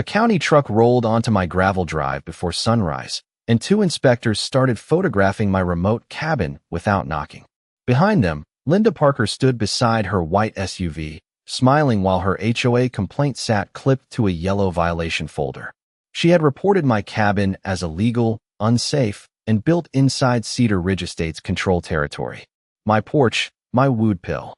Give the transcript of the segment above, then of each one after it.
A county truck rolled onto my gravel drive before sunrise, and two inspectors started photographing my remote cabin without knocking. Behind them, Linda Parker stood beside her white SUV, smiling while her HOA complaint sat clipped to a yellow violation folder. She had reported my cabin as illegal, unsafe, and built inside Cedar Ridge Estate's control territory. My porch, my wood pill.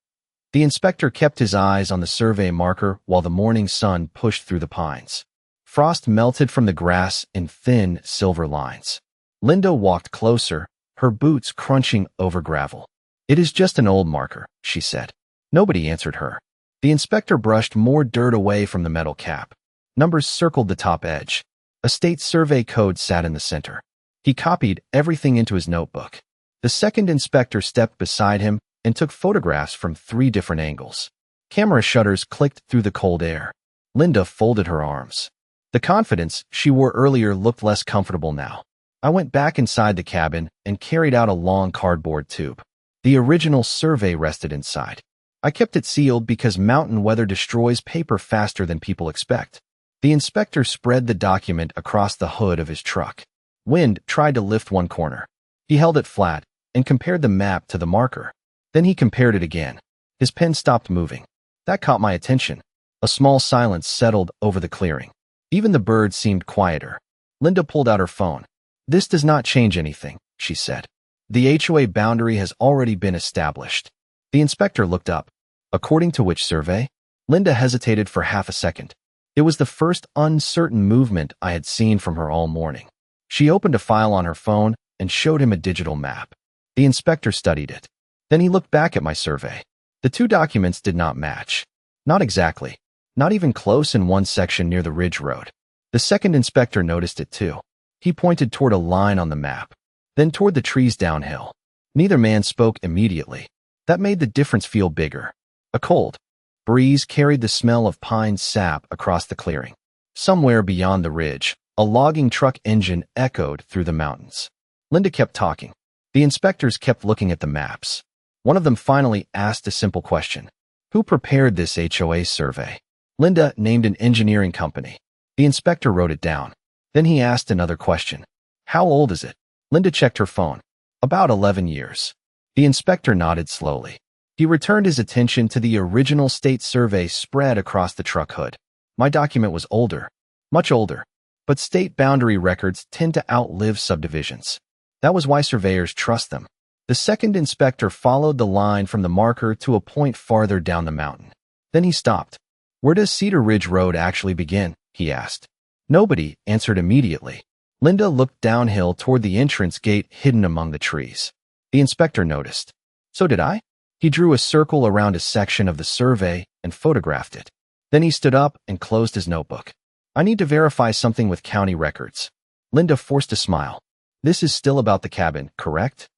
The inspector kept his eyes on the survey marker while the morning sun pushed through the pines. Frost melted from the grass in thin, silver lines. Linda walked closer, her boots crunching over gravel. "It is just an old marker," she said. Nobody answered her. The inspector brushed more dirt away from the metal cap. Numbers circled the top edge. A state survey code sat in the center. He copied everything into his notebook. The second inspector stepped beside him and took photographs from 3 different angles. Camera shutters clicked through the cold air. Linda folded her arms. The confidence she wore earlier looked less comfortable now. I went back inside the cabin and carried out a long cardboard tube. The original survey rested inside. I kept it sealed because mountain weather destroys paper faster than people expect. The inspector spread the document across the hood of his truck. Wind tried to lift one corner. He held it flat and compared the map to the marker. Then he compared it again. His pen stopped moving. That caught my attention. A small silence settled over the clearing. Even the birds seemed quieter. Linda pulled out her phone. "This does not change anything," she said. "The HOA boundary has already been established." The inspector looked up. "According to which survey?" Linda hesitated for half a second. It was the first uncertain movement I had seen from her all morning. She opened a file on her phone and showed him a digital map. The inspector studied it. Then he looked back at my survey. The 2 documents did not match. Not exactly. Not even close in one section near the Ridge Road. The second inspector noticed it too. He pointed toward a line on the map, then toward the trees downhill. Neither man spoke immediately. That made the difference feel bigger. A cold breeze carried the smell of pine sap across the clearing. Somewhere beyond the ridge, a logging truck engine echoed through the mountains. Linda kept talking. The inspectors kept looking at the maps. One of them finally asked a simple question. "Who prepared this HOA survey?" Linda named an engineering company. The inspector wrote it down. Then he asked another question. "How old is it?" Linda checked her phone. "About 11 years. The inspector nodded slowly. He returned his attention to the original state survey spread across the truck hood. My document was older, much older, but state boundary records tend to outlive subdivisions. That was why surveyors trust them. The second inspector followed the line from the marker to a point farther down the mountain. Then he stopped. "Where does Cedar Ridge Road actually begin?" he asked. Nobody answered immediately. Linda looked downhill toward the entrance gate hidden among the trees. The inspector noticed. So did I. He drew a circle around a section of the survey and photographed it. Then he stood up and closed his notebook. "I need to verify something with county records." Linda forced a smile. "This is still about the cabin, correct?"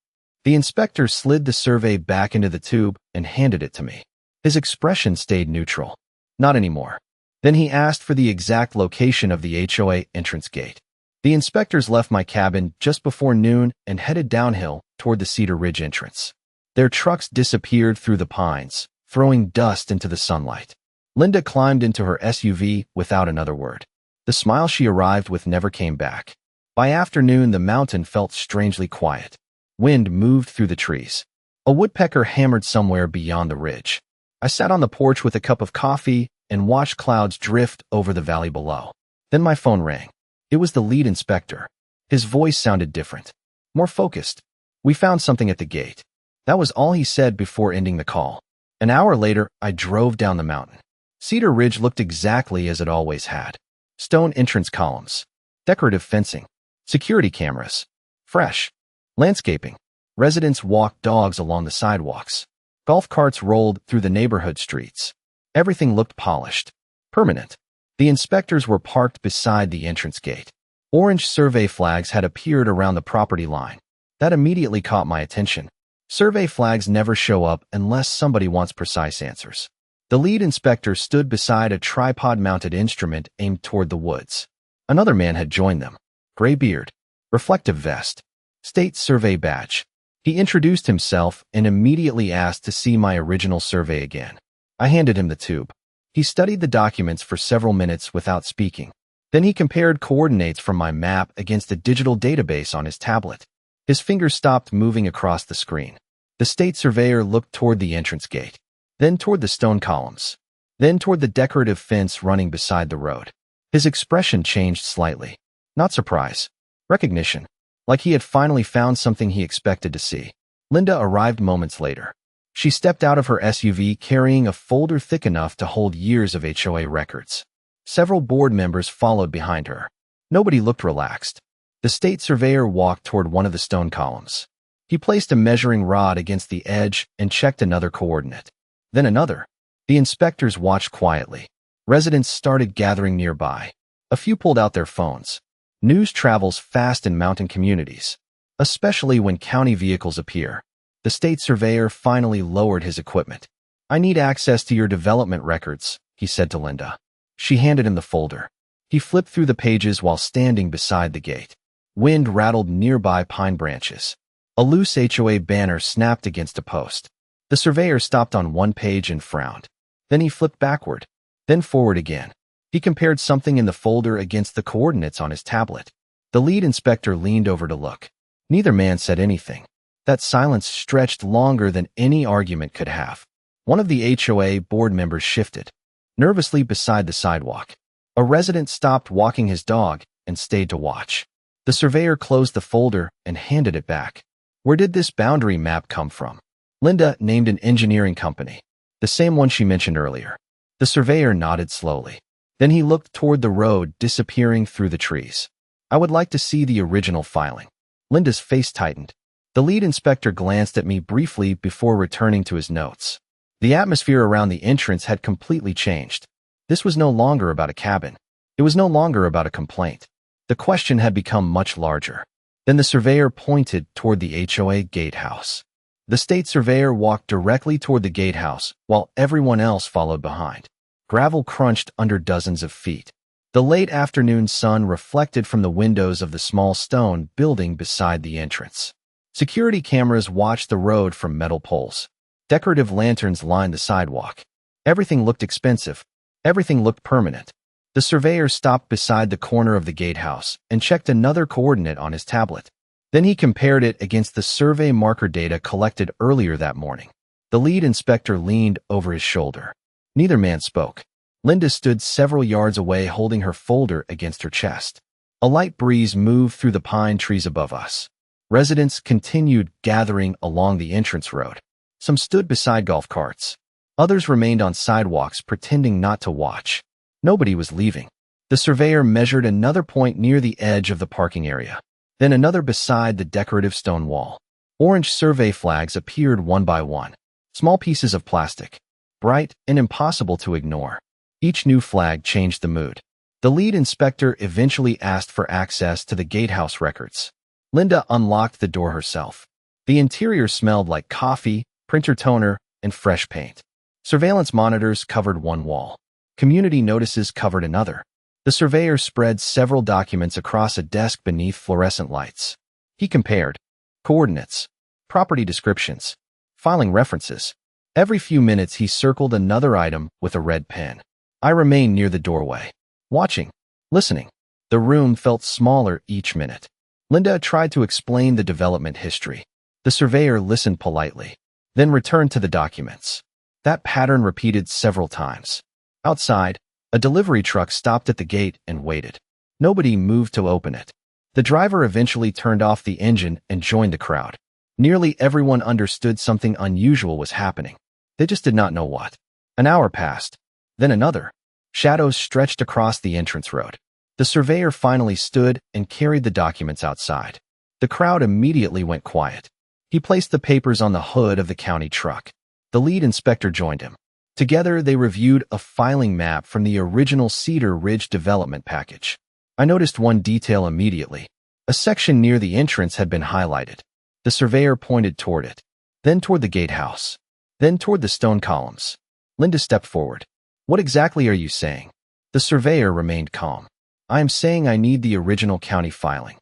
The inspector slid the survey back into the tube and handed it to me. His expression stayed neutral. "Not anymore." Then he asked for the exact location of the HOA entrance gate. The inspectors left my cabin just before noon and headed downhill toward the Cedar Ridge entrance. Their trucks disappeared through the pines, throwing dust into the sunlight. Linda climbed into her SUV without another word. The smile she arrived with never came back. By afternoon, the mountain felt strangely quiet. Wind moved through the trees. A woodpecker hammered somewhere beyond the ridge. I sat on the porch with a cup of coffee and watched clouds drift over the valley below. Then my phone rang. It was the lead inspector. His voice sounded different, more focused. "We found something at the gate." That was all he said before ending the call. An hour later, I drove down the mountain. Cedar Ridge looked exactly as it always had. Stone entrance columns, decorative fencing, security cameras, fresh landscaping. Residents walked dogs along the sidewalks. Golf carts rolled through the neighborhood streets. Everything looked polished, permanent. The inspectors were parked beside the entrance gate. Orange survey flags had appeared around the property line. That immediately caught my attention. Survey flags never show up unless somebody wants precise answers. The lead inspector stood beside a tripod-mounted instrument aimed toward the woods. Another man had joined them. Gray beard, reflective vest, state survey badge. He introduced himself and immediately asked to see my original survey again. I handed him the tube. He studied the documents for several minutes without speaking. Then he compared coordinates from my map against a digital database on his tablet. His fingers stopped moving across the screen. The state surveyor looked toward the entrance gate, then toward the stone columns, then toward the decorative fence running beside the road. His expression changed slightly. Not surprise. Recognition. Like he had finally found something he expected to see. Linda arrived moments later. She stepped out of her SUV carrying a folder thick enough to hold years of HOA records. Several board members followed behind her. Nobody looked relaxed. The state surveyor walked toward one of the stone columns. He placed a measuring rod against the edge and checked another coordinate. Then another. The inspectors watched quietly. Residents started gathering nearby. A few pulled out their phones. News travels fast in mountain communities, especially when county vehicles appear. The state surveyor finally lowered his equipment. "I need access to your development records," he said to Linda. She handed him the folder. He flipped through the pages while standing beside the gate. Wind rattled nearby pine branches. A loose HOA banner snapped against a post. The surveyor stopped on one page and frowned. Then he flipped backward, then forward again. He compared something in the folder against the coordinates on his tablet. The lead inspector leaned over to look. Neither man said anything. That silence stretched longer than any argument could have. One of the HOA board members shifted, nervously beside the sidewalk. A resident stopped walking his dog and stayed to watch. The surveyor closed the folder and handed it back. "Where did this boundary map come from?" Linda named an engineering company, the same one she mentioned earlier. The surveyor nodded slowly. Then he looked toward the road disappearing through the trees. "I would like to see the original filing." Linda's face tightened. The lead inspector glanced at me briefly before returning to his notes. The atmosphere around the entrance had completely changed. This was no longer about a cabin. It was no longer about a complaint. The question had become much larger. Then the surveyor pointed toward the HOA gatehouse. The state surveyor walked directly toward the gatehouse while everyone else followed behind. Gravel crunched under dozens of feet. The late afternoon sun reflected from the windows of the small stone building beside the entrance. Security cameras watched the road from metal poles. Decorative lanterns lined the sidewalk. Everything looked expensive. Everything looked permanent. The surveyor stopped beside the corner of the gatehouse and checked another coordinate on his tablet. Then he compared it against the survey marker data collected earlier that morning. The lead inspector leaned over his shoulder. Neither man spoke. Linda stood several yards away holding her folder against her chest. A light breeze moved through the pine trees above us. Residents continued gathering along the entrance road. Some stood beside golf carts. Others remained on sidewalks pretending not to watch. Nobody was leaving. The surveyor measured another point near the edge of the parking area, then another beside the decorative stone wall. Orange survey flags appeared one by one, small pieces of plastic, bright and impossible to ignore. Each new flag changed the mood. The lead inspector eventually asked for access to the gatehouse records. Linda unlocked the door herself. The interior smelled like coffee, printer toner, and fresh paint. Surveillance monitors covered one wall. Community notices covered another. The surveyor spread several documents across a desk beneath fluorescent lights. He compared coordinates, property descriptions, filing references. Every few minutes he circled another item with a red pen. I remained near the doorway, watching, listening. The room felt smaller each minute. Linda tried to explain the development history. The surveyor listened politely, then returned to the documents. That pattern repeated several times. Outside, a delivery truck stopped at the gate and waited. Nobody moved to open it. The driver eventually turned off the engine and joined the crowd. Nearly everyone understood something unusual was happening. They just did not know what. An hour passed, then another. Shadows stretched across the entrance road. The surveyor finally stood and carried the documents outside. The crowd immediately went quiet. He placed the papers on the hood of the county truck. The lead inspector joined him. Together, they reviewed a filing map from the original Cedar Ridge development package. I noticed one detail immediately. A section near the entrance had been highlighted. The surveyor pointed toward it, then toward the gatehouse, then toward the stone columns. Linda stepped forward. "What exactly are you saying?" The surveyor remained calm. "I am saying I need the original county filing."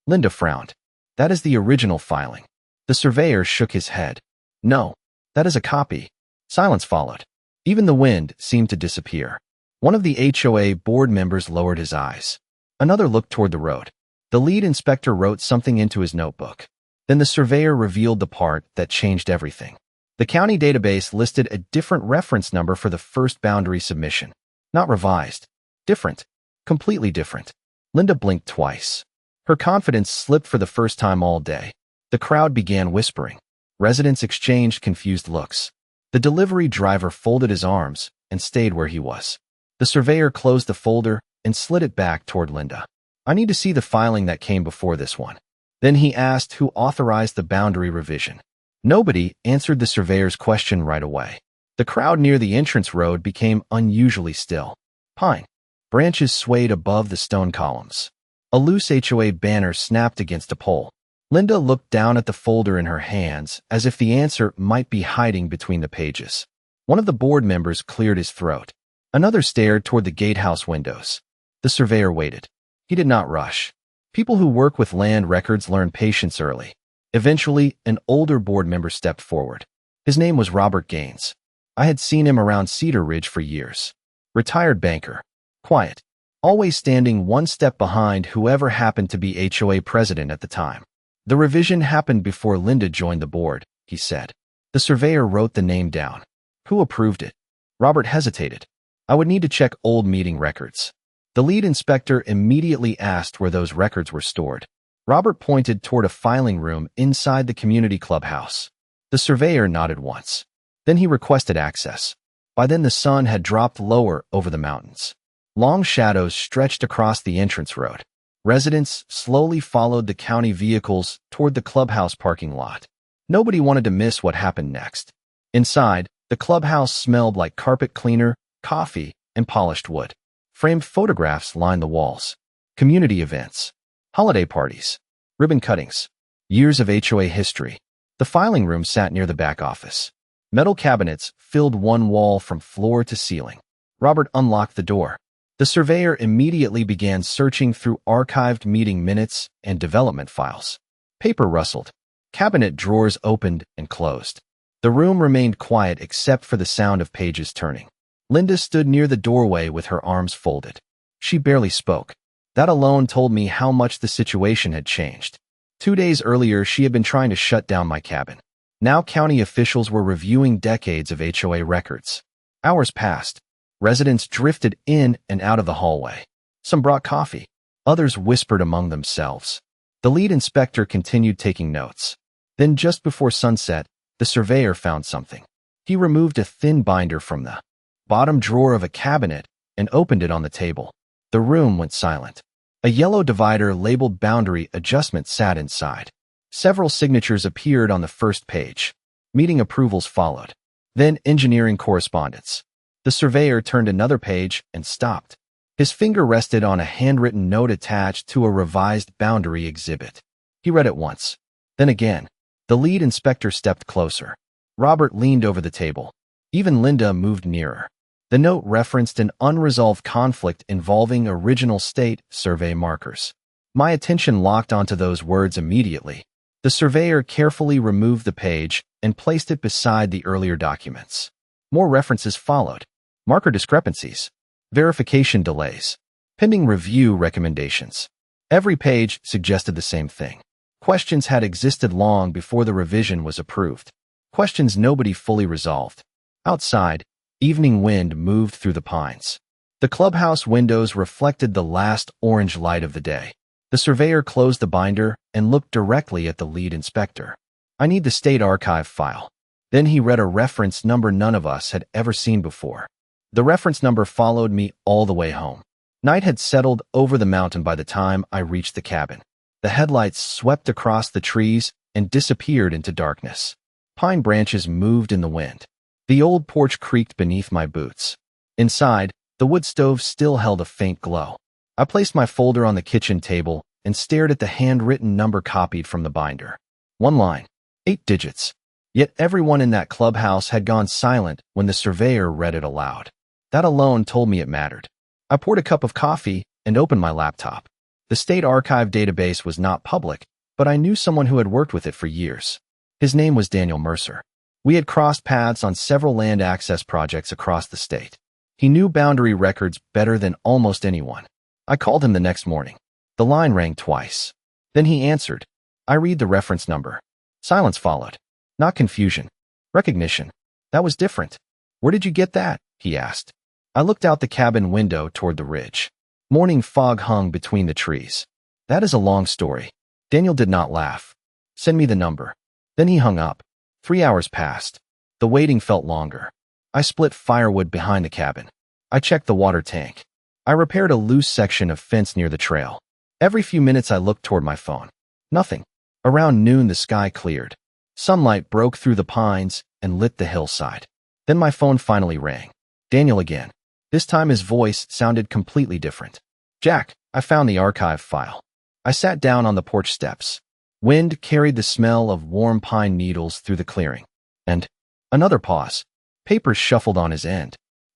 Linda frowned. "That is the original filing." The surveyor shook his head. "No, that is a copy." Silence followed. Even the wind seemed to disappear. One of the HOA board members lowered his eyes. Another looked toward the road. The lead inspector wrote something into his notebook. Then the surveyor revealed the part that changed everything. The county database listed a different reference number for the first boundary submission. Not revised. Different. Completely different. Linda blinked twice. Her confidence slipped for the first time all day. The crowd began whispering. Residents exchanged confused looks. The delivery driver folded his arms and stayed where he was. The surveyor closed the folder and slid it back toward Linda. I need to see the filing that came before this one. Then he asked who authorized the boundary revision. Nobody answered the surveyor's question right away. The crowd near the entrance road became unusually still. Pine branches swayed above the stone columns. A loose HOA banner snapped against a pole. Linda looked down at the folder in her hands as if the answer might be hiding between the pages. One of the board members cleared his throat. Another stared toward the gatehouse windows. The surveyor waited. He did not rush. People who work with land records learn patience early. Eventually, an older board member stepped forward. His name was Robert Gaines. I had seen him around Cedar Ridge for years. Retired banker. Quiet. Always standing one step behind whoever happened to be HOA president at the time. The revision happened before Linda joined the board, he said. The surveyor wrote the name down. Who approved it? Robert hesitated. I would need to check old meeting records. The lead inspector immediately asked where those records were stored. Robert pointed toward a filing room inside the community clubhouse. The surveyor nodded once. Then he requested access. By then the sun had dropped lower over the mountains. Long shadows stretched across the entrance road. Residents slowly followed the county vehicles toward the clubhouse parking lot. Nobody wanted to miss what happened next. Inside, the clubhouse smelled like carpet cleaner, coffee, and polished wood. Framed photographs lined the walls. Community events. Holiday parties. Ribbon cuttings. Years of HOA history. The filing room sat near the back office. Metal cabinets filled one wall from floor to ceiling. Robert unlocked the door. The surveyor immediately began searching through archived meeting minutes and development files. Paper rustled. Cabinet drawers opened and closed. The room remained quiet except for the sound of pages turning. Linda stood near the doorway with her arms folded. She barely spoke. That alone told me how much the situation had changed. 2 days earlier, she had been trying to shut down my cabin. Now county officials were reviewing decades of HOA records. Hours passed. Residents drifted in and out of the hallway. Some brought coffee. Others whispered among themselves. The lead inspector continued taking notes. Then just before sunset, the surveyor found something. He removed a thin binder from the bottom drawer of a cabinet and opened it on the table. The room went silent. A yellow divider labeled boundary adjustment sat inside. Several signatures appeared on the first page. Meeting approvals followed. Then engineering correspondence. The surveyor turned another page and stopped. His finger rested on a handwritten note attached to a revised boundary exhibit. He read it once. Then again. The lead inspector stepped closer. Robert leaned over the table. Even Linda moved nearer. The note referenced an unresolved conflict involving original state survey markers. My attention locked onto those words immediately. The surveyor carefully removed the page and placed it beside the earlier documents. More references followed. Marker discrepancies. Verification delays. Pending review recommendations. Every page suggested the same thing. Questions had existed long before the revision was approved. Questions nobody fully resolved. Outside, evening wind moved through the pines. The clubhouse windows reflected the last orange light of the day. The surveyor closed the binder and looked directly at the lead inspector. I need the state archive file. Then he read a reference number none of us had ever seen before. The reference number followed me all the way home. Night had settled over the mountain by the time I reached the cabin. The headlights swept across the trees and disappeared into darkness. Pine branches moved in the wind. The old porch creaked beneath my boots. Inside, the wood stove still held a faint glow. I placed my folder on the kitchen table and stared at the handwritten number copied from the binder. One line. 8 digits. Yet everyone in that clubhouse had gone silent when the surveyor read it aloud. That alone told me it mattered. I poured a cup of coffee and opened my laptop. The state archive database was not public, but I knew someone who had worked with it for years. His name was Daniel Mercer. We had crossed paths on several land access projects across the state. He knew boundary records better than almost anyone. I called him the next morning. The line rang twice. Then he answered. I read the reference number. Silence followed. Not confusion. Recognition. That was different. Where did you get that? He asked. I looked out the cabin window toward the ridge. Morning fog hung between the trees. That is a long story. Daniel did not laugh. Send me the number. Then he hung up. 3 hours passed. The waiting felt longer. I split firewood behind the cabin. I checked the water tank. I repaired a loose section of fence near the trail. Every few minutes I looked toward my phone. Nothing. Around noon the sky cleared. Sunlight broke through the pines and lit the hillside. Then my phone finally rang. Daniel again. This time his voice sounded completely different. Jack, I found the archive file. I sat down on the porch steps. Wind carried the smell of warm pine needles through the clearing. And another pause. Papers shuffled on his end.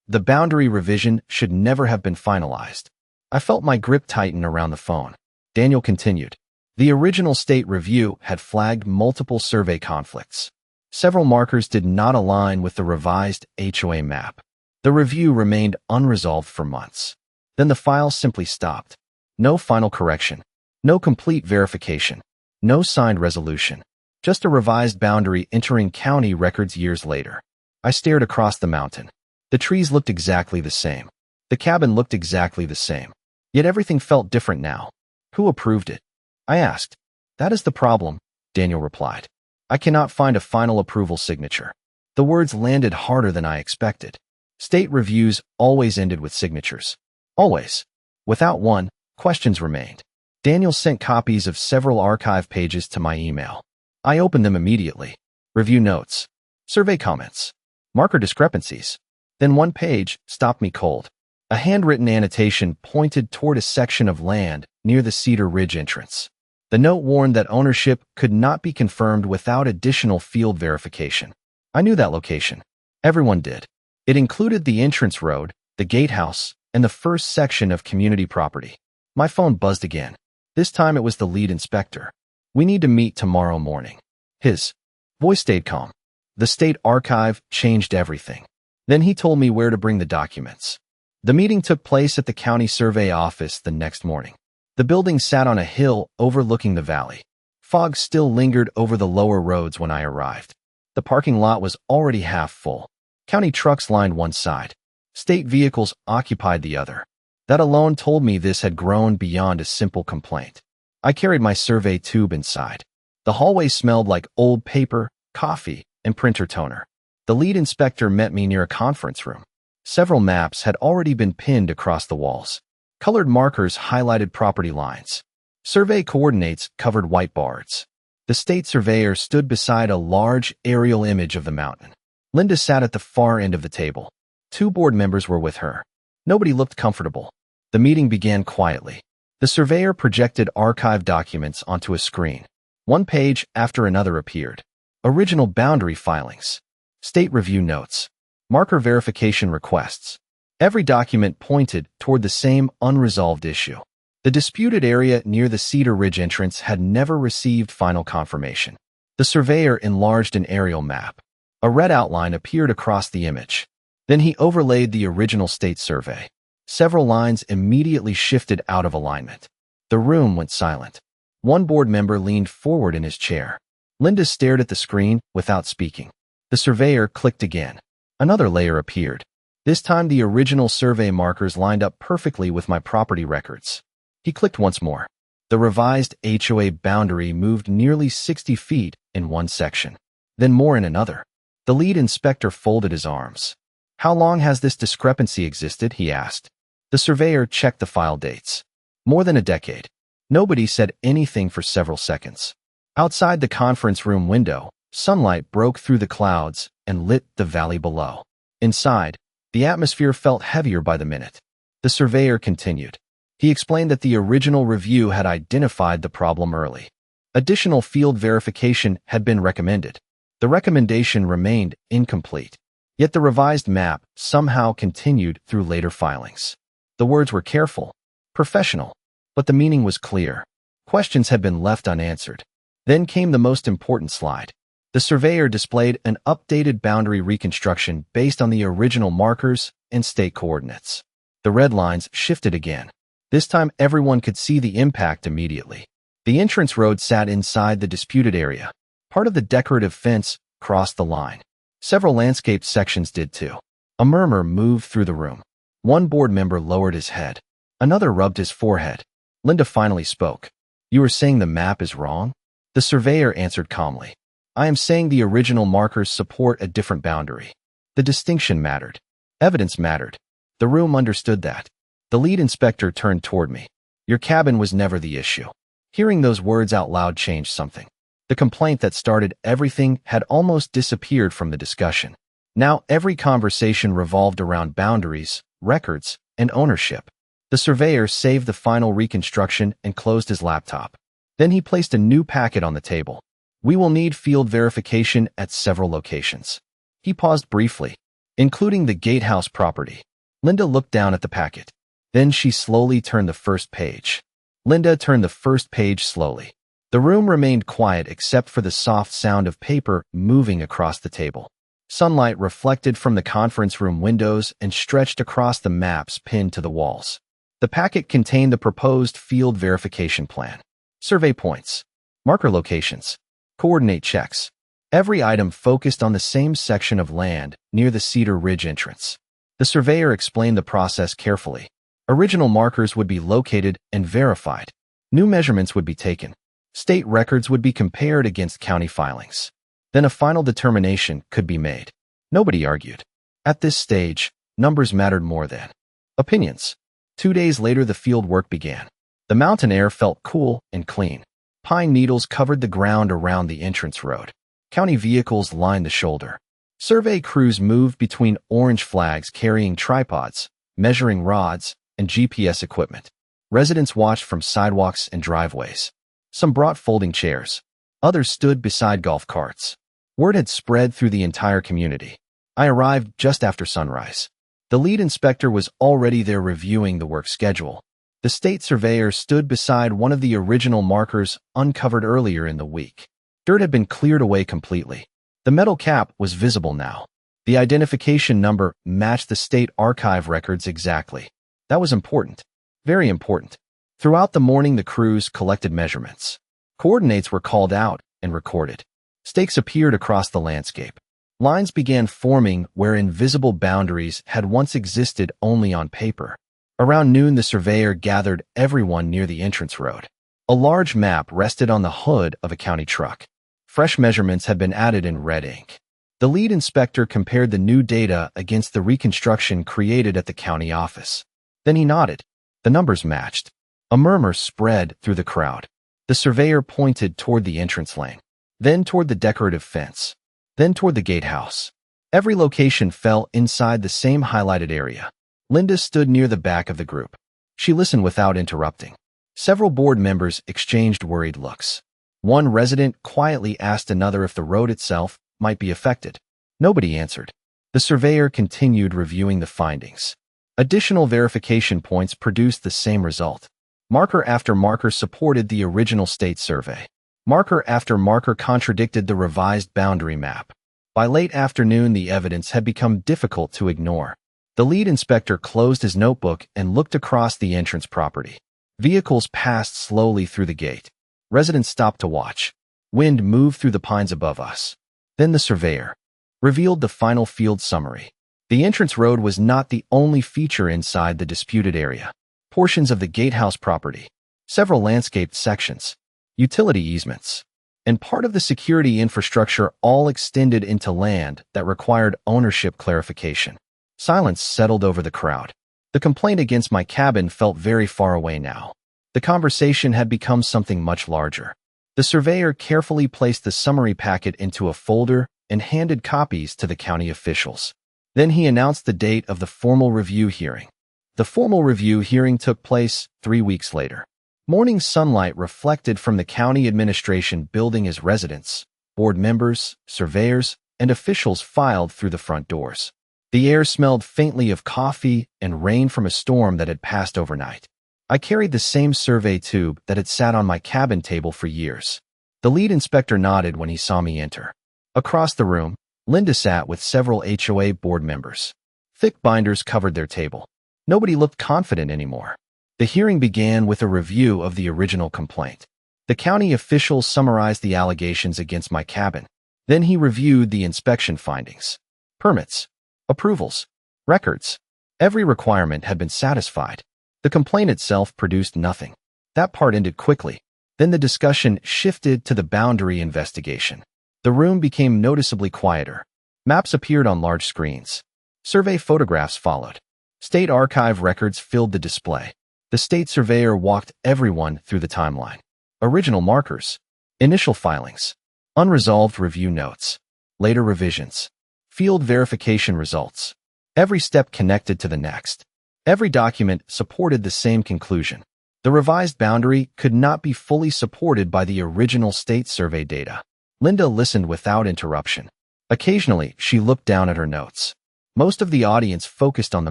The boundary revision should never have been finalized. I felt my grip tighten around the phone. Daniel continued. The original state review had flagged multiple survey conflicts. Several markers did not align with the revised HOA map. The review remained unresolved for months. Then the file simply stopped. No final correction. No complete verification. No signed resolution. Just a revised boundary entering county records years later. I stared across the mountain. The trees looked exactly the same. The cabin looked exactly the same. Yet everything felt different now. Who approved it? I asked. That is the problem, Daniel replied. I cannot find a final approval signature. The words landed harder than I expected. State reviews always ended with signatures. Always. Without one, questions remained. Daniel sent copies of several archive pages to my email. I opened them immediately. Review notes. Survey comments. Marker discrepancies. Then one page stopped me cold. A handwritten annotation pointed toward a section of land near the Cedar Ridge entrance. The note warned that ownership could not be confirmed without additional field verification. I knew that location. Everyone did. It included the entrance road, the gatehouse, and the first section of community property. My phone buzzed again. This time it was the lead inspector. We need to meet tomorrow morning. His voice stayed calm. The state archive changed everything. Then he told me where to bring the documents. The meeting took place at the county survey office the next morning. The building sat on a hill overlooking the valley. Fog still lingered over the lower roads when I arrived. The parking lot was already half full. County trucks lined one side. State vehicles occupied the other. That alone told me this had grown beyond a simple complaint. I carried my survey tube inside. The hallway smelled like old paper, coffee, and printer toner. The lead inspector met me near a conference room. Several maps had already been pinned across the walls. Colored markers highlighted property lines. Survey coordinates covered white bars. The state surveyor stood beside a large aerial image of the mountain. Linda sat at the far end of the table. 2 board members were with her. Nobody looked comfortable. The meeting began quietly. The surveyor projected archive documents onto a screen. One page after another appeared. Original boundary filings. State review notes. Marker verification requests. Every document pointed toward the same unresolved issue. The disputed area near the Cedar Ridge entrance had never received final confirmation. The surveyor enlarged an aerial map. A red outline appeared across the image. Then he overlaid the original state survey. Several lines immediately shifted out of alignment. The room went silent. One board member leaned forward in his chair. Linda stared at the screen without speaking. The surveyor clicked again. Another layer appeared. This time the original survey markers lined up perfectly with my property records. He clicked once more. The revised HOA boundary moved nearly 60 feet in one section, then more in another. The lead inspector folded his arms. How long has this discrepancy existed? He asked. The surveyor checked the file dates. More than a decade. Nobody said anything for several seconds. Outside the conference room window, sunlight broke through the clouds and lit the valley below. Inside, the atmosphere felt heavier by the minute. The surveyor continued. He explained that the original review had identified the problem early. Additional field verification had been recommended. The recommendation remained incomplete. Yet the revised map somehow continued through later filings. The words were careful, professional, but the meaning was clear. Questions had been left unanswered. Then came the most important slide. The surveyor displayed an updated boundary reconstruction based on the original markers and state coordinates. The red lines shifted again. This time, everyone could see the impact immediately. The entrance road sat inside the disputed area. Part of the decorative fence crossed the line. Several landscaped sections did too. A murmur moved through the room. One board member lowered his head. Another rubbed his forehead. Linda finally spoke. "You are saying the map is wrong?" The surveyor answered calmly. "I am saying the original markers support a different boundary. The distinction mattered. Evidence mattered." The room understood that. The lead inspector turned toward me. "Your cabin was never the issue." Hearing those words out loud changed something. The complaint that started everything had almost disappeared from the discussion. Now every conversation revolved around boundaries, records, and ownership. The surveyor saved the final reconstruction and closed his laptop. Then he placed a new packet on the table. "We will need field verification at several locations." He paused briefly, including the gatehouse property. Linda looked down at the packet. Then she slowly turned the first page. Linda turned the first page slowly. The room remained quiet except for the soft sound of paper moving across the table. Sunlight reflected from the conference room windows and stretched across the maps pinned to the walls. The packet contained the proposed field verification plan. Survey points, marker locations, coordinate checks. Every item focused on the same section of land near the Cedar Ridge entrance. The surveyor explained the process carefully. Original markers would be located and verified. New measurements would be taken. State records would be compared against county filings. Then a final determination could be made. Nobody argued. At this stage, numbers mattered more than opinions. 2 days later, the field work began. The mountain air felt cool and clean. Pine needles covered the ground around the entrance road. County vehicles lined the shoulder. Survey crews moved between orange flags carrying tripods, measuring rods, and GPS equipment. Residents watched from sidewalks and driveways. Some brought folding chairs. Others stood beside golf carts. Word had spread through the entire community. I arrived just after sunrise. The lead inspector was already there reviewing the work schedule. The state surveyor stood beside one of the original markers uncovered earlier in the week. Dirt had been cleared away completely. The metal cap was visible now. The identification number matched the state archive records exactly. That was important. Very important. Throughout the morning, the crews collected measurements. Coordinates were called out and recorded. Stakes appeared across the landscape. Lines began forming where invisible boundaries had once existed only on paper. Around noon, the surveyor gathered everyone near the entrance road. A large map rested on the hood of a county truck. Fresh measurements had been added in red ink. The lead inspector compared the new data against the reconstruction created at the county office. Then he nodded. The numbers matched. A murmur spread through the crowd. The surveyor pointed toward the entrance lane, then toward the decorative fence, then toward the gatehouse. Every location fell inside the same highlighted area. Linda stood near the back of the group. She listened without interrupting. Several board members exchanged worried looks. One resident quietly asked another if the road itself might be affected. Nobody answered. The surveyor continued reviewing the findings. Additional verification points produced the same result. Marker after marker supported the original state survey. Marker after marker contradicted the revised boundary map. By late afternoon, the evidence had become difficult to ignore. The lead inspector closed his notebook and looked across the entrance property. Vehicles passed slowly through the gate. Residents stopped to watch. Wind moved through the pines above us. Then the surveyor revealed the final field summary. The entrance road was not the only feature inside the disputed area. Portions of the gatehouse property, several landscaped sections, utility easements, and part of the security infrastructure all extended into land that required ownership clarification. Silence settled over the crowd. The complaint against my cabin felt very far away now. The conversation had become something much larger. The surveyor carefully placed the summary packet into a folder and handed copies to the county officials. Then he announced the date of the formal review hearing. The formal review hearing took place 3 weeks later. Morning sunlight reflected from the county administration building as residents, board members, surveyors, and officials filed through the front doors. The air smelled faintly of coffee and rain from a storm that had passed overnight. I carried the same survey tube that had sat on my cabin table for years. The lead inspector nodded when he saw me enter. Across the room, Linda sat with several HOA board members. Thick binders covered their table. Nobody looked confident anymore. The hearing began with a review of the original complaint. The county official summarized the allegations against my cabin. Then he reviewed the inspection findings. Permits, approvals, records. Every requirement had been satisfied. The complaint itself produced nothing. That part ended quickly. Then the discussion shifted to the boundary investigation. The room became noticeably quieter. Maps appeared on large screens. Survey photographs followed. State archive records filled the display. The state surveyor walked everyone through the timeline. Original markers, initial filings, unresolved review notes, later revisions, field verification results. Every step connected to the next. Every document supported the same conclusion. The revised boundary could not be fully supported by the original state survey data. Linda listened without interruption. Occasionally, she looked down at her notes. Most of the audience focused on the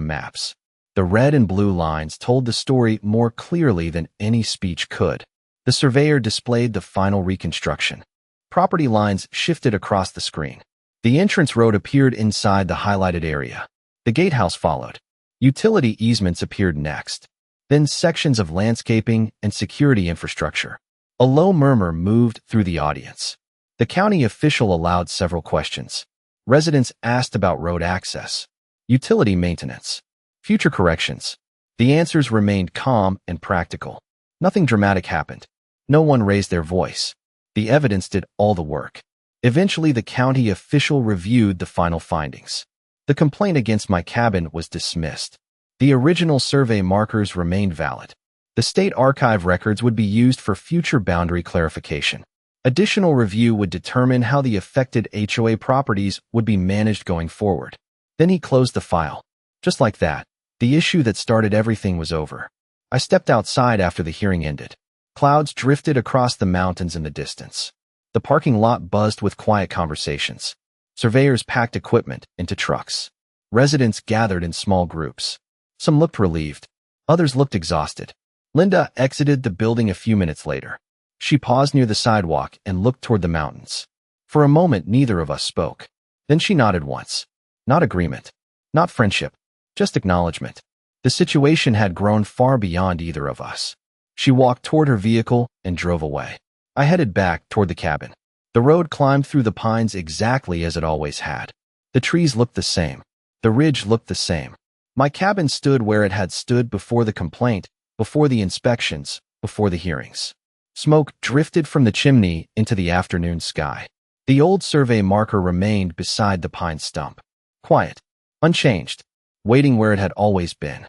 maps. The red and blue lines told the story more clearly than any speech could. The surveyor displayed the final reconstruction. Property lines shifted across the screen. The entrance road appeared inside the highlighted area. The gatehouse followed. Utility easements appeared next. Then sections of landscaping and security infrastructure. A low murmur moved through the audience. The county official allowed several questions. Residents asked about road access, utility maintenance, future corrections. The answers remained calm and practical. Nothing dramatic happened. No one raised their voice. The evidence did all the work. Eventually, the county official reviewed the final findings. The complaint against my cabin was dismissed. The original survey markers remained valid. The state archive records would be used for future boundary clarification. Additional review would determine how the affected HOA properties would be managed going forward. Then he closed the file. Just like that, the issue that started everything was over. I stepped outside after the hearing ended. Clouds drifted across the mountains in the distance. The parking lot buzzed with quiet conversations. Surveyors packed equipment into trucks. Residents gathered in small groups. Some looked relieved. Others looked exhausted. Linda exited the building a few minutes later. She paused near the sidewalk and looked toward the mountains. For a moment, neither of us spoke. Then she nodded once. Not agreement. Not friendship. Just acknowledgement. The situation had grown far beyond either of us. She walked toward her vehicle and drove away. I headed back toward the cabin. The road climbed through the pines exactly as it always had. The trees looked the same. The ridge looked the same. My cabin stood where it had stood before the complaint, before the inspections, before the hearings. Smoke drifted from the chimney into the afternoon sky. The old survey marker remained beside the pine stump. Quiet, unchanged, waiting where it had always been.